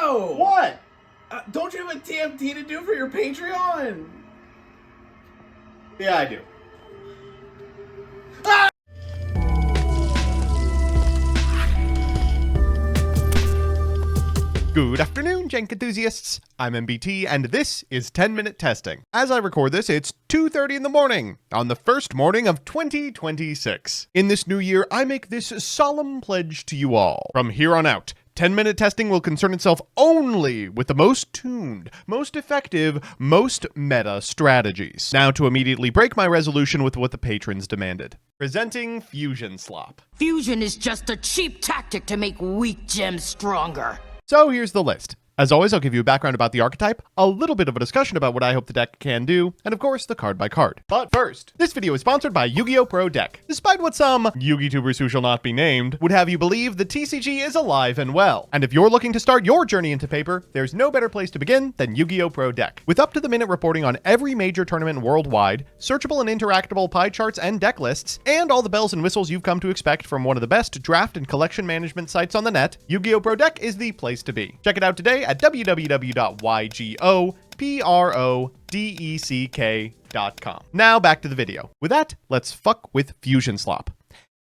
Leo! What? Don't you have a TMT to do for your Patreon? Yeah, I do. Good afternoon, Jank enthusiasts. I'm MBT, and this is 10-Minute Testing. As I record this, it's 2:30 in the morning, on the first morning of 2026. In this new year, I make this solemn pledge to you all. From here on out, 10-Minute Testing will concern itself only with the most tuned, most effective, most meta strategies. Now to immediately break my resolution with what the patrons demanded. Presenting Fusionslop. Fusion is just a cheap tactic to make weak gems stronger. So here's the list. As always, I'll give you a background about the archetype, a little bit of a discussion about what I hope the deck can do, and of course, the card by card. But first, this video is sponsored by Yu-Gi-Oh! Pro Deck. Despite what some Yu-Gi-Tubers who shall not be named would have you believe, the TCG is alive and well. And if you're looking to start your journey into paper, there's no better place to begin than Yu-Gi-Oh! Pro Deck. With up-to-the-minute reporting on every major tournament worldwide, searchable and interactable pie charts and deck lists, and all the bells and whistles you've come to expect from one of the best draft and collection management sites on the net, Yu-Gi-Oh! Pro Deck is the place to be. Check it out today at www.ygoprodeck.com. Now back to the video. With that, let's fuck with Fusionslop.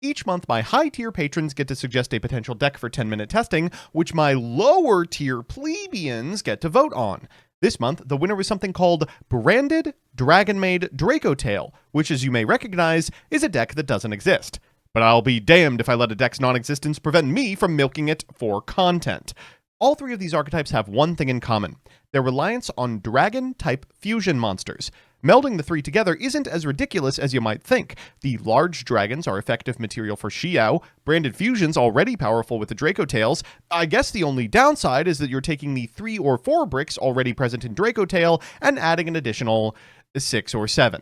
Each month, my high-tier patrons get to suggest a potential deck for 10-minute testing, which my lower-tier plebeians get to vote on. This month, the winner was something called Branded Dragonmaid Dracotail, which, as you may recognize, is a deck that doesn't exist. But I'll be damned if I let a deck's non-existence prevent me from milking it for content. All three of these archetypes have one thing in common: their reliance on dragon-type fusion monsters. Melding the three together isn't as ridiculous as you might think. The large dragons are effective material for Xiao, branded fusions already powerful with the Dracotails. I guess the only downside is that you're taking the 3 or 4 bricks already present in Dracotail and adding an additional 6 or 7.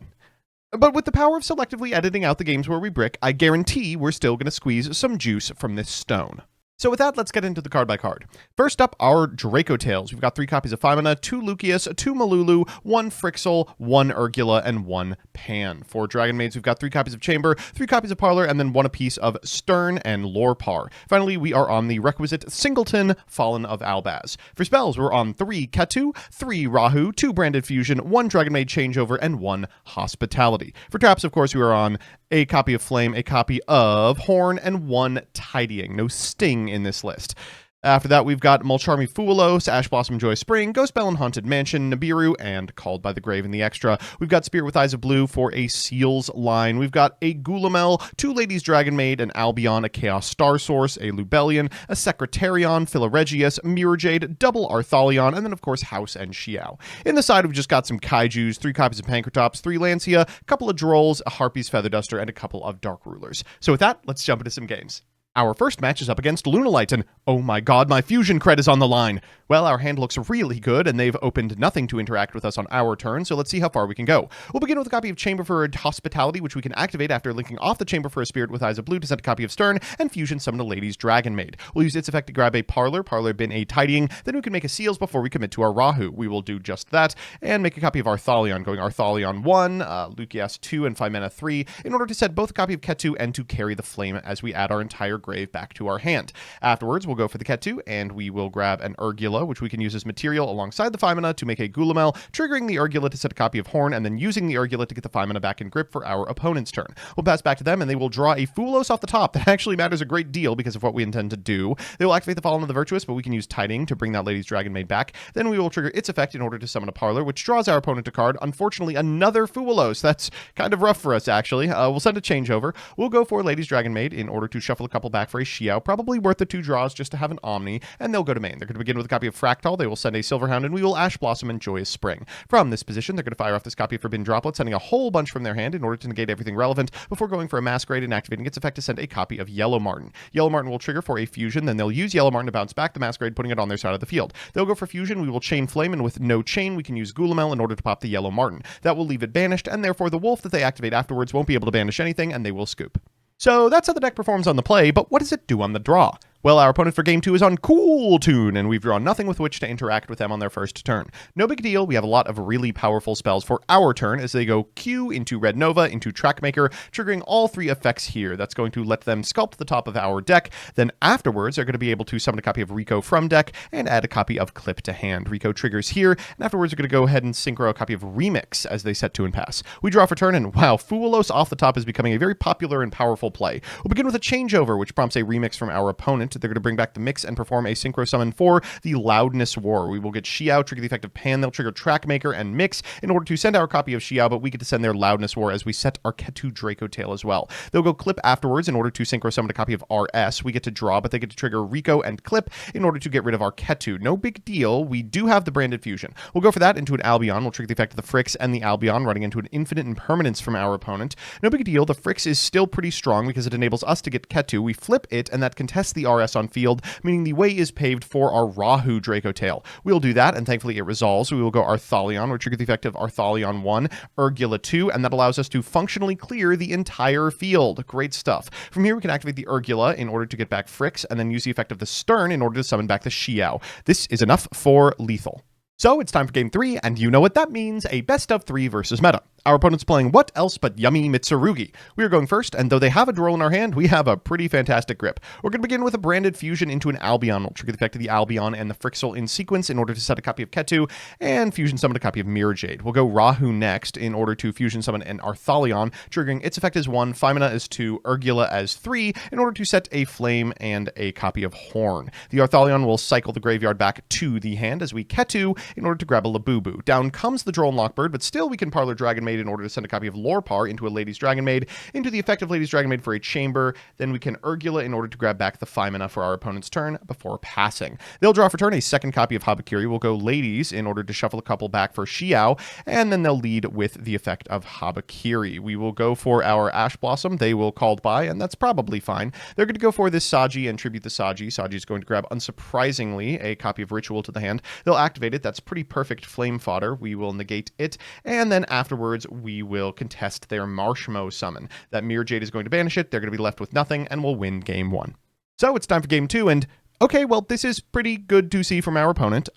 But with the power of selectively editing out the games where we brick, I guarantee we're still going to squeeze some juice from this stone. So with that, let's get into the card by card. First up, our Dracotails. We've got 3 copies of Femina, 2 Lucius, 2 Malulu, 1 Frixel, 1 Urgula, and 1 Pan. For Dragonmaids, we've got 3 copies of Chamber, 3 copies of Parlor, and then 1 apiece of Stern and Lorpar. Finally, we are on the requisite Singleton, Fallen of Albaz. For spells, we're on 3 Ketu, 3 Rahu, 2 Branded Fusion, 1 Dragonmaid Changeover, and 1 Hospitality. For traps, of course, we are on a copy of Flame, a copy of Horn, and 1 Tidying. No Sting in this list. After that, we've got Mulcharmy Fuelos, Ash Blossom Joy Spring, Ghost Bell and Haunted Mansion, Nibiru, and Called by the Grave in the extra. We've got Spirit with Eyes of Blue for a Seals line. We've got a Gulamel, 2 Ladies Dragonmaid, an Albion, a Chaos Star Source, a Lubellion, a Secretarion, Philoregius, Mirror Jade, double Arthalion, and then, of course, House and Xiao. In the side, we've just got some Kaijus, 3 copies of Pankratops, 3 Lancia, a couple of Drolls, a Harpy's Feather Duster, and a couple of Dark Rulers. So with that, let's jump into some games. Our first match is up against Lunalight, and oh my god, my fusion cred is on the line. Well, our hand looks really good, and they've opened nothing to interact with us on our turn, so let's see how far we can go. We'll begin with a copy of Chamber for Hospitality, which we can activate after linking off the Chamber for a Spirit with Eyes of Blue to send a copy of Stern, and Fusion summon a Lady's Dragonmaid. We'll use its effect to grab a Parlor bin a Tidying, then we can make a Seals before we commit to our Rahu. We will do just that, and make a copy of Arthalion, going Arthalion 1, Lucias 2, and Femina 3, in order to set both a copy of Ketu and to carry the Flame as we add our entire grave back to our hand. Afterwards, we'll go for the Ketu, and we will grab an Urgula, which we can use as material alongside the Femina to make a Gulamel, triggering the Urgula to set a copy of Horn, and then using the Urgula to get the Femina back in grip for our opponent's turn. We'll pass back to them, and they will draw a Fulos off the top. That actually matters a great deal because of what we intend to do. They will activate the Fallen of the Virtuous, but we can use Tidying to bring that Lady's Dragonmaid back. Then we will trigger its effect in order to summon a Parlor, which draws our opponent a card. Unfortunately, another Fulos. That's kind of rough for us, actually. We'll send a Changeover. We'll go for Lady's Dragonmaid in order to shuffle a couple back for a Xiao, probably worth the 2 draws just to have an Omni, and they'll go to main. They're going to begin with a copy of Fractal. They will send a Silverhound, and we will Ash Blossom and Joyous Spring. From this position, they're going to fire off this copy of Forbidden Droplet, sending a whole bunch from their hand in order to negate everything relevant before going for a Masquerade and activating its effect to send a copy of Yellow Marten. Yellow Marten will trigger for a Fusion, then they'll use Yellow Marten to bounce back the Masquerade, putting it on their side of the field. They'll go for Fusion, we will Chain Flame, and with no Chain, we can use Gulamel in order to pop the Yellow Marten. That will leave it banished, and therefore the Wolf that they activate afterwards won't be able to banish anything, and they will scoop. So that's how the deck performs on the play, but what does it do on the draw? Well, our opponent for game 2 is on Cool Tune, and we've drawn nothing with which to interact with them on their first turn. No big deal, we have a lot of really powerful spells for our turn as they go Q into Red Nova into Trackmaker, triggering all 3 effects here. That's going to let them sculpt the top of our deck. Then afterwards, they're going to be able to summon a copy of Rico from deck and add a copy of Clip to hand. Rico triggers here, and afterwards they're going to go ahead and synchro a copy of Remix as they set 2 and pass. We draw for turn, and wow, Fuolos off the top is becoming a very popular and powerful play. We'll begin with a changeover, which prompts a Remix from our opponent. They're going to bring back the mix and perform a synchro summon for the Loudness War. We will get Xiao, trigger the effect of Pan. They'll trigger Trackmaker and Mix in order to send our copy of Xiao, but we get to send their Loudness War as we set our Ketu Dracotail as well. They'll go Clip afterwards in order to synchro summon a copy of RS. We get to draw, but they get to trigger Rico and Clip in order to get rid of our Ketu. No big deal. We do have the Branded Fusion. We'll go for that into an Albion. We'll trigger the effect of the Frix and the Albion, running into an Infinite Impermanence from our opponent. No big deal. The Frix is still pretty strong because it enables us to get Ketu. We flip it, and that contests the RS on field, meaning the way is paved for our Rahu Dracotail. We'll do that, and thankfully it resolves. We will go Arthalion. We'll trigger the effect of Arthalion 1, Urgula 2, and that allows us to functionally clear the entire field. Great stuff. From here, we can activate the Urgula in order to get back Frix, and then use the effect of the Stern in order to summon back the Xiao. This is enough for lethal. So it's time for game 3, and you know what that means, a best of 3 versus meta. Our opponent's playing what else but Yummy Mitsurugi. We are going first, and though they have a Duel in our hand, we have a pretty fantastic grip. We're going to begin with a Branded Fusion into an Albion. We'll trigger the effect of the Albion and the Frixel in sequence in order to set a copy of Ketu, and Fusion Summon a copy of Mirror Jade. We'll go Rahu next in order to Fusion Summon an Arthalion, triggering its effect as 1, Femina as 2, Urgula as 3, in order to set a Flame and a copy of Horn. The Arthalion will cycle the graveyard back to the hand as we Ketu in order to grab a Labubu. Down comes the Drone Lockbird, but still we can Parlor Dragonmaid in order to send a copy of Lorepar into a Lady's Dragonmaid, into the effect of Lady's Dragonmaid for a Chamber. Then we can Urgula in order to grab back the Femina for our opponent's turn before passing. They'll draw for turn a second copy of Habakiri. We'll go Ladies in order to shuffle a couple back for Xiao, and then they'll lead with the effect of Habakiri. We will go for our Ash Blossom. They will Called By, and that's probably fine. They're going to go for this Saji and tribute the Saji. Saji is going to grab, unsurprisingly, a copy of Ritual to the hand. They'll activate it. That's pretty perfect flame fodder. We will negate it, and then afterwards we will contest their Marshmo summon. That Mirror Jade is going to banish it. They're going to be left with nothing, and we'll win game 1. So it's time for game 2, and okay, well, this is pretty good to see from our opponent.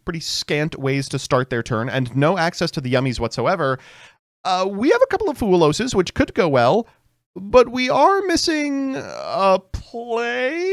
Pretty scant ways to start their turn, and no access to the Yummies whatsoever. We have a couple of Fuoloses, which could go well, but we are missing a play.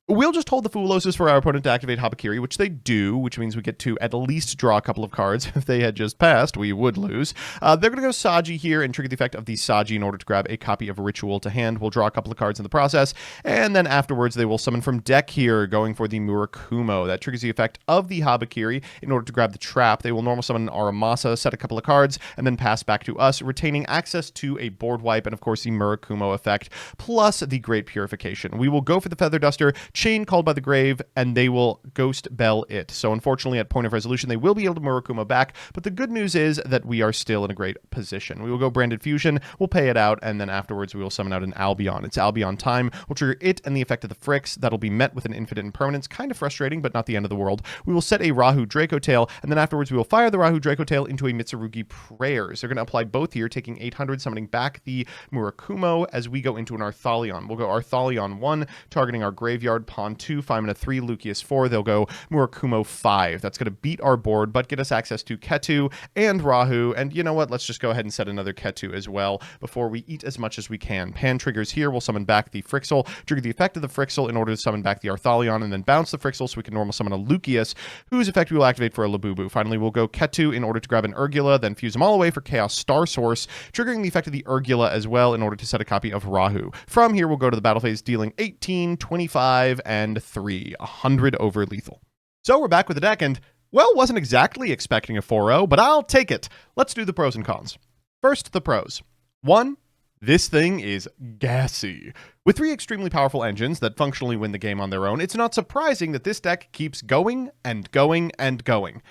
We'll just hold the Fuoloses for our opponent to activate Habakiri, which they do, which means we get to at least draw a couple of cards. If they had just passed, we would lose. They're going to go Saji here and trigger the effect of the Saji in order to grab a copy of Ritual to hand. We'll draw a couple of cards in the process, and then afterwards they will summon from deck here, going for the Murakumo. That triggers the effect of the Habakiri in order to grab the Trap. They will normal summon an Aramasa, set a couple of cards, and then pass back to us, retaining access to a board wipe and, of course, the Murakumo effect, plus the Great Purification. We will go for the Feather Duster, chain Called by the Grave, and they will Ghost Bell it. So unfortunately, at point of resolution, they will be able to Murakumo back, but the good news is that we are still in a great position. We will go Branded Fusion, we'll pay it out, and then afterwards we will summon out an Albion. It's Albion time. We'll trigger it and the effect of the Frix. That'll be met with an Infinite Impermanence. Kind of frustrating, but not the end of the world. We will set a Rahu Dracotail, and then afterwards we will fire the Rahu Dracotail into a Mitsurugi Prayers. They're going to apply both here, taking 800, summoning back the Murakumo as we go into an Arthalion. We'll go Arthalion 1, targeting our graveyard, pawn 2, Femina 3, Lucius 4. They'll go Murakumo 5. That's going to beat our board, but get us access to Ketu and Rahu. And you know what? Let's just go ahead and set another Ketu as well before we eat as much as we can. Pan triggers here. We'll summon back the Frixel, trigger the effect of the Frixel in order to summon back the Arthalion, and then bounce the Frixel so we can normal summon a Lucius, whose effect we will activate for a Labubu. Finally, we'll go Ketu in order to grab an Urgula, then fuse them all away for Chaos Star Source, triggering the effect of the Urgula as well in order to set a copy of Rahu. From here, we'll go to the battle phase, dealing 18, 25, and 3. 100 over lethal. So we're back with the deck, and, well, wasn't exactly expecting a 4-0, but I'll take it. Let's do the pros and cons. First, the pros. 1. This thing is gassy. With 3 extremely powerful engines that functionally win the game on their own, it's not surprising that this deck keeps going and going and going.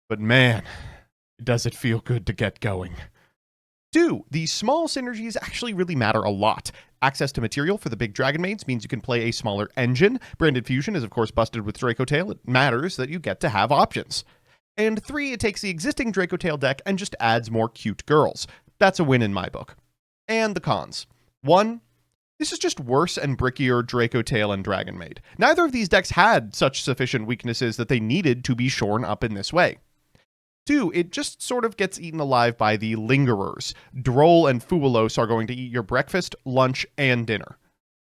But man, does it feel good to get going. 2. The small synergies actually really matter a lot. Access to material for the big Dragonmaids means you can play a smaller engine. Branded Fusion is, of course, busted with Dracotail. It matters that you get to have options. And 3, it takes the existing Dracotail deck and just adds more cute girls. That's a win in my book. And the cons. 1. This is just worse and brickier Dracotail and Dragonmaid. Neither of these decks had such sufficient weaknesses that they needed to be shorn up in this way. 2, it just sort of gets eaten alive by the lingerers. Droll and Fualos are going to eat your breakfast, lunch, and dinner.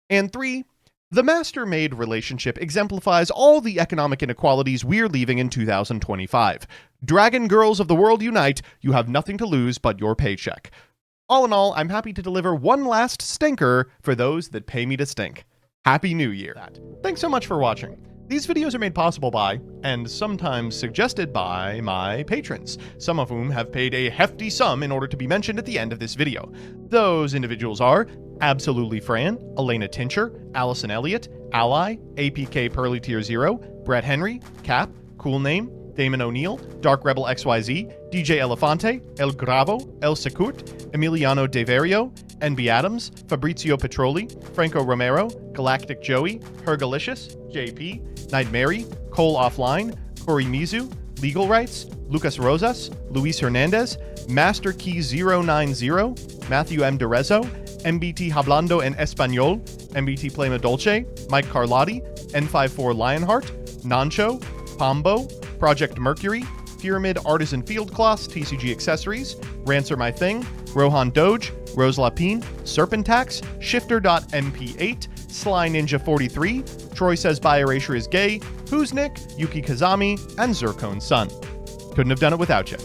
And 3, the master-maid relationship exemplifies all the economic inequalities we're leaving in 2025. Dragon girls of the world unite, you have nothing to lose but your paycheck. All in all, I'm happy to deliver one last stinker for those that pay me to stink. Happy New Year. Thanks so much for watching. These videos are made possible by, and sometimes suggested by, my patrons, some of whom have paid a hefty sum in order to be mentioned at the end of this video. Those individuals are Absolutely Fran, Elena Tincher, Allison Elliott, Ally, APK Pearly Tier 0, Brett Henry, Cap, Cool Name, Damon O'Neill, Dark Rebel XYZ, DJ Elefante, El Gravo, El Secut, Emiliano Deverio, NB Adams, Fabrizio Petroli, Franco Romero, Galactic Joey, Hergalicious, JP, Night Mary, Cole Offline, Corey Mizu, Legal Rights, Lucas Rosas, Luis Hernandez, Master Key 090, Matthew M. Derezo, MBT Hablando en Español, MBT Plema Dolce, Mike Carlotti, N54 Lionheart, Nancho, Pombo, Project Mercury, Pyramid Artisan Field Class, TCG Accessories, Rancer My Thing, Rohan Doge, Rose Lapine, Serpentax, Shifter.mp8, Sly Ninja 43, Troy Says By Erasure is Gay, Who's Nick, Yuki Kazami, and Zircon Sun. Couldn't have done it without you.